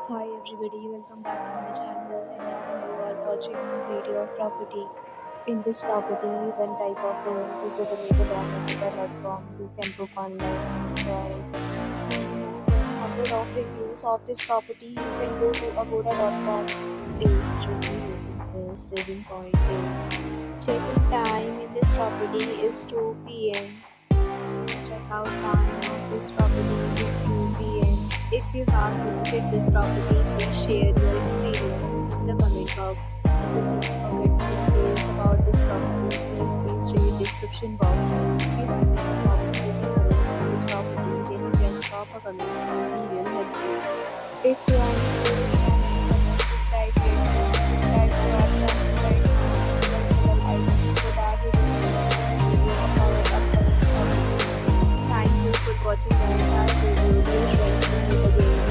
Hi everybody, welcome back to my channel and now you are watching a video of property. In this property, one type of room is available on Geeta.com. You can book online and enjoy it. To see more than 100 of reviews of this property, you can go to agoda.com. Its review rating is 7.8. Check-in time in this property is 2 p.m. Check-out time of this property is 2 p.m. If you have visited this property, please share your experience in the comment box. If you forget details about this property, please read description box. If you have any problem booking a room in this property, then you can drop a comment and we will help you. If you are new to this channel, subscribe to our channel right now and press the bell icon so that you don't miss any video of our upcoming property. Thank you for watching the entire video. Dear friends, we meet again.